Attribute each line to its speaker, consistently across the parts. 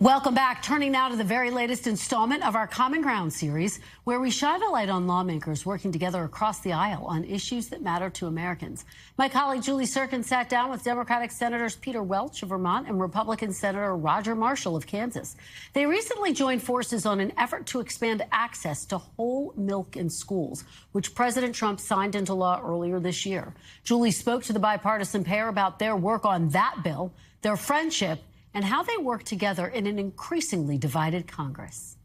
Speaker 1: Welcome back. Turning now to the very latest installment of our Common Ground series, where we shine a light on lawmakers working together across the aisle on issues that matter to Americans. My colleague Julie Sirkin sat down with Democratic Senators Peter Welch of Vermont and Republican Senator Roger Marshall of Kansas. They recently joined forces on an effort to expand access to whole milk in schools, which President Trump signed into law earlier this year. Julie spoke to the bipartisan pair about their work on that bill, their friendship, and how they work together in an increasingly divided Congress.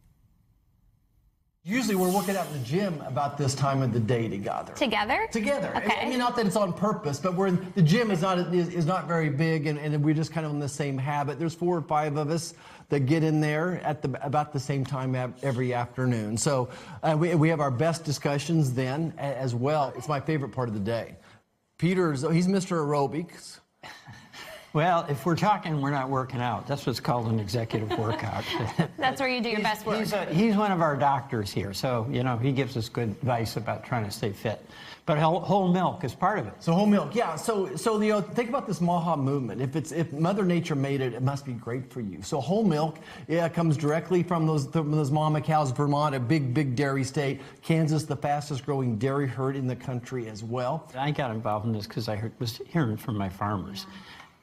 Speaker 2: Usually we're working out in the gym about this time of the day together.
Speaker 3: Together?
Speaker 2: Together.
Speaker 3: Okay.
Speaker 2: I mean, not that it's on purpose, but the gym is not very big, and we're just kind of in the same habit. There's 4 or 5 of us that get in there at about the same time every afternoon. So we have our best discussions then as well. It's my favorite part of the day. He's Mr. Aerobics.
Speaker 4: Well, if we're talking, we're not working out. That's what's called an executive workout.
Speaker 3: That's where you do your best work.
Speaker 4: He's one of our doctors here, so, you know, he gives us good advice about trying to stay fit. But whole milk is part of it. So
Speaker 2: whole milk, yeah. So you know, think about this Maha movement. If Mother Nature made it, it must be great for you. So whole milk, yeah, comes directly from those mama cows. Vermont, a big dairy state. Kansas, the fastest growing dairy herd in the country as well.
Speaker 4: I got involved in this because I was hearing from my farmers.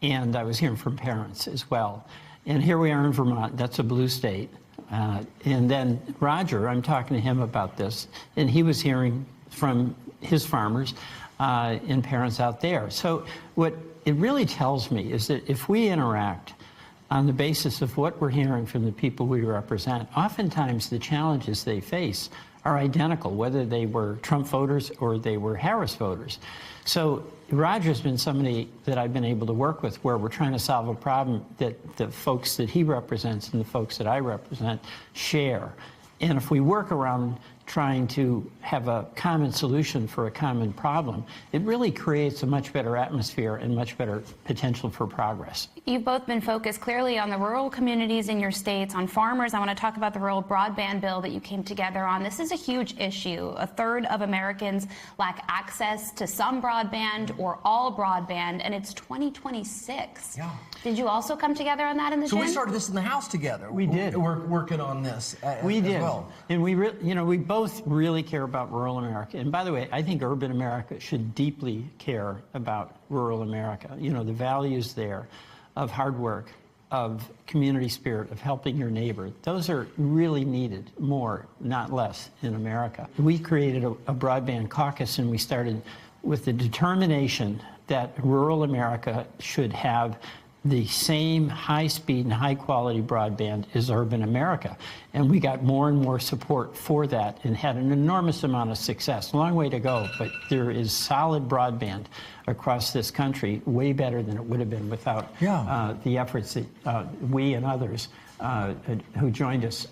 Speaker 4: And I was hearing from parents as well. And here we are in Vermont, that's a blue state. And then Roger, I'm talking to him about this, and he was hearing from his farmers and parents out there. So what it really tells me is that if we interact on the basis of what we're hearing from the people we represent, oftentimes the challenges they face are identical, whether they were Trump voters or they were Harris voters. So Roger's been somebody that I've been able to work with where we're trying to solve a problem that the folks that he represents and the folks that I represent share. And if we work around trying to have a common solution for a common problem, it really creates a much better atmosphere and much better potential for progress.
Speaker 3: You've both been focused clearly on the rural communities in your states, on farmers. I want to talk about the rural broadband bill that you came together on. This is a huge issue. 1/3 of Americans lack access to some broadband or all broadband, and it's 2026.
Speaker 2: Yeah.
Speaker 3: Did you also come together on that in the gym?
Speaker 2: So we started this in the House together.
Speaker 4: We did.
Speaker 2: We're working on this as well.
Speaker 4: And we both really care about rural America. And by the way, I think urban America should deeply care about rural America. You know, the values there of hard work, of community spirit, of helping your neighbor, those are really needed more, not less, in America. We created a broadband caucus, and we started with the determination that rural America should have the same high-speed and high-quality broadband as urban America. And we got more and more support for that and had an enormous amount of success. Long way to go, but there is solid broadband across this country, way better than it would have been without the efforts that we and others who joined us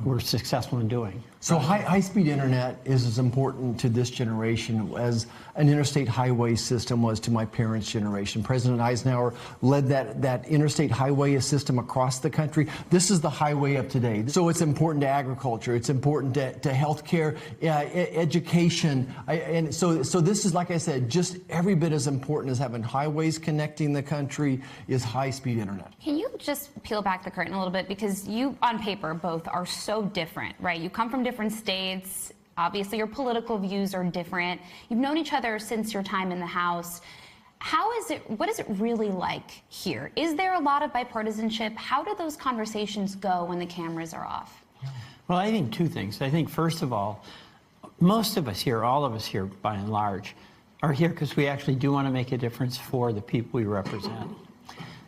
Speaker 4: were successful in doing.
Speaker 2: So high-speed internet is as important to this generation as an interstate highway system was to my parents' generation. President Eisenhower led that interstate highway system across the country. This is the highway of today. So it's important to agriculture. It's important to healthcare, education. And so this is, like I said, just every bit as important as having highways connecting the country is high-speed internet.
Speaker 3: Can you just peel back the curtain a little bit? Because you, on paper, both are so different, right? You come from different states. Obviously, your political views are different. You've known each other since your time in the House. What is it really like here? Is there a lot of bipartisanship? How do those conversations go when the cameras are off?
Speaker 4: Well, I think 2 things. I think, first of all, most of us here, all of us here, by and large, are here because we actually do want to make a difference for the people we represent.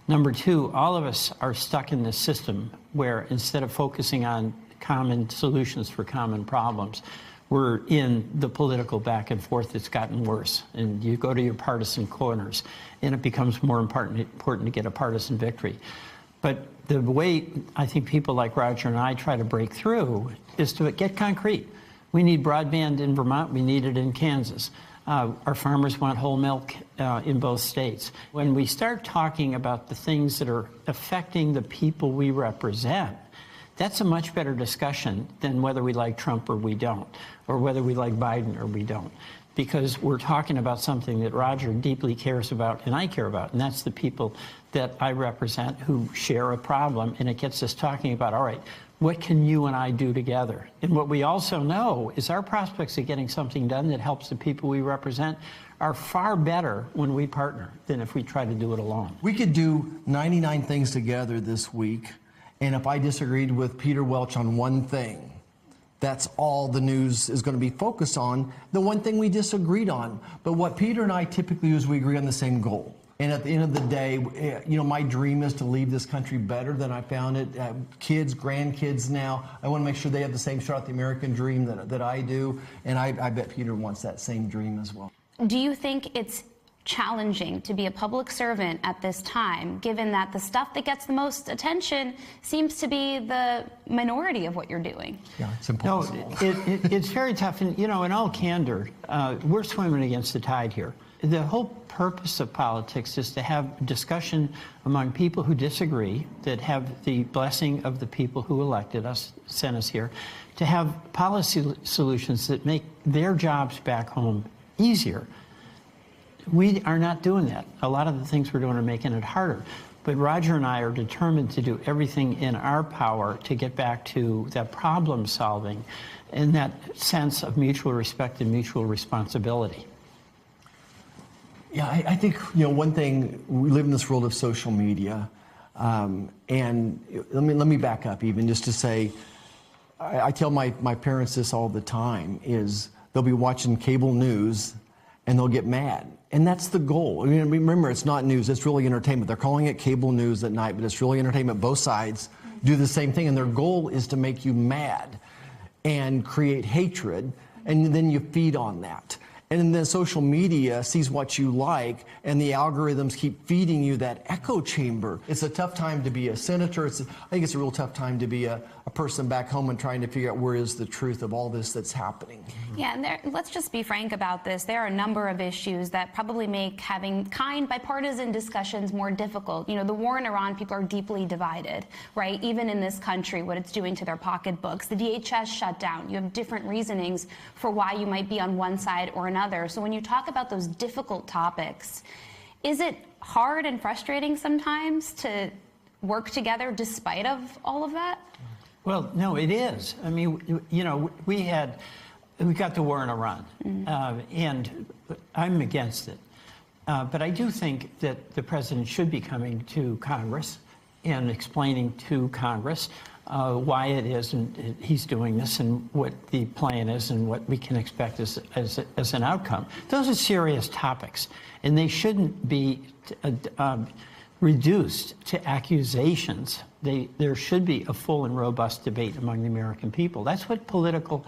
Speaker 4: Number 2, all of us are stuck in this system where instead of focusing on common solutions for common problems, we're in the political back and forth that's gotten worse. And you go to your partisan corners, and it becomes more important to get a partisan victory. But the way I think people like Roger and I try to break through is to get concrete. We need broadband in Vermont. We need it in Kansas. Our farmers want whole milk in both states. When we start talking about the things that are affecting the people we represent, that's a much better discussion than whether we like Trump or we don't, or whether we like Biden or we don't. because we're talking about something that Roger deeply cares about and I care about, and that's the people that I represent who share a problem, and it gets us talking about, all right, what can you and I do together? And what we also know is our prospects of getting something done that helps the people we represent are far better when we partner than if we try to do it alone.
Speaker 2: We could do 99 things together this week, and if I disagreed with Peter Welch on one thing, that's all the news is going to be focused on, the one thing we disagreed on. But what Peter and I typically do is we agree on the same goal. And at the end of the day, you know, my dream is to leave this country better than I found it. Kids, grandkids now, I want to make sure they have the same shot at the American dream that I do. And I bet Peter wants that same dream as well.
Speaker 3: Do you think it's challenging to be a public servant at this time, given that the stuff that gets the most attention seems to be the minority of what you're doing?
Speaker 2: Yeah, it's impossible.
Speaker 4: No, it's very tough. And, you know, in all candor, we're swimming against the tide here. The whole purpose of politics is to have discussion among people who disagree, that have the blessing of the people who elected us, sent us here, to have policy solutions that make their jobs back home easier. We are not doing that. A lot of the things we're doing are making it harder. But Roger and I are determined to do everything in our power to get back to that problem solving and that sense of mutual respect and mutual responsibility.
Speaker 2: Yeah, I think, you know, one thing, we live in this world of social media, and let me back up even just to say, I tell my parents this all the time, is they'll be watching cable news and they'll get mad. And that's the goal. I mean, remember, it's not news, it's really entertainment. They're calling it cable news at night, but it's really entertainment. Both sides do the same thing, and their goal is to make you mad and create hatred, and then you feed on that. And then social media sees what you like, and the algorithms keep feeding you that echo chamber. It's a tough time to be a senator. I think it's a real tough time to be a person back home and trying to figure out where is the truth of all this that's happening.
Speaker 3: Yeah, and let's just be frank about this. There are a number of issues that probably make having kind bipartisan discussions more difficult. You know, the war in Iran, people are deeply divided, right? Even in this country, what it's doing to their pocketbooks. The DHS shut down. You have different reasonings for why you might be on one side or another. So when you talk about those difficult topics, is it hard and frustrating sometimes to work together despite of all of that?
Speaker 4: Well, no, it is. I mean, you know, we got the war in Iran, and I'm against it. But I do think that the president should be coming to Congress and explaining to Congress why it is and he's doing this and what the plan is and what we can expect as an outcome. Those are serious topics, and they shouldn't be reduced to accusations. There should be a full and robust debate among the American people. That's what political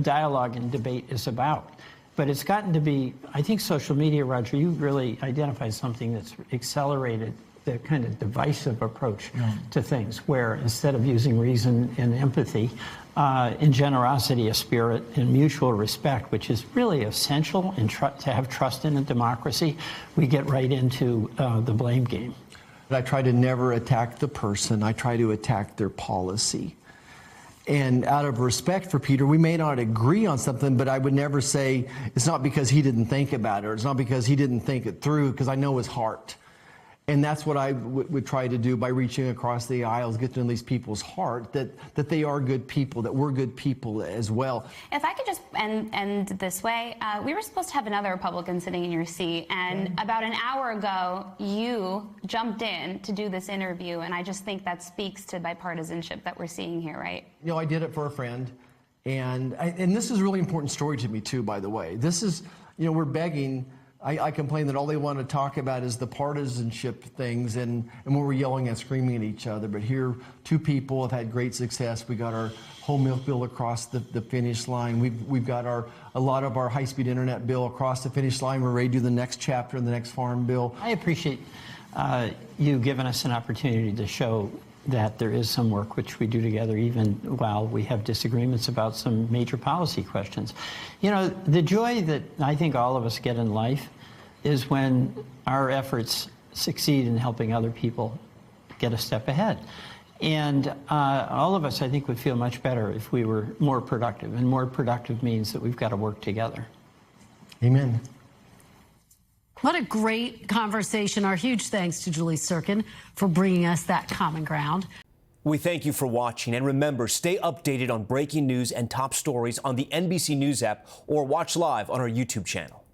Speaker 4: dialogue and debate is about. But it's gotten to be, I think social media, Roger, you really identified something that's accelerated the kind of divisive approach to things, where instead of using reason and empathy and generosity, a spirit, and mutual respect, which is really essential and to have trust in a democracy, we get right into the blame game.
Speaker 2: I try to never attack the person. I try to attack their policy. And out of respect for Peter, we may not agree on something, but I would never say it's not because he didn't think about it, or it's not because he didn't think it through, because I know his heart. And that's what I would try to do by reaching across the aisles, get to know these people's heart, that they are good people, that we're good people as well.
Speaker 3: If I could just end this way, we were supposed to have another Republican sitting in your seat, and about an hour ago, you jumped in to do this interview, and I just think that speaks to bipartisanship that we're seeing here, right?
Speaker 2: You know, I did it for a friend, and this is a really important story to me, too, by the way. This is, you know, we're begging. I complain that all they want to talk about is the partisanship things and when we're yelling and screaming at each other. But here, two people have had great success. We got our home milk bill across the finish line. We've got a lot of our high-speed internet bill across the finish line. We're ready to do the next chapter in the next farm bill.
Speaker 4: I appreciate you giving us an opportunity to show that there is some work which we do together, even while we have disagreements about some major policy questions. You know, the joy that I think all of us get in life is when our efforts succeed in helping other people get a step ahead. And all of us, I think, would feel much better if we were more productive. And more productive means that we've got to work together.
Speaker 2: Amen.
Speaker 1: What a great conversation. Our huge thanks to Julie Sirkin for bringing us that common ground.
Speaker 5: We thank you for watching, and remember, stay updated on breaking news and top stories on the NBC News app or watch live on our YouTube channel.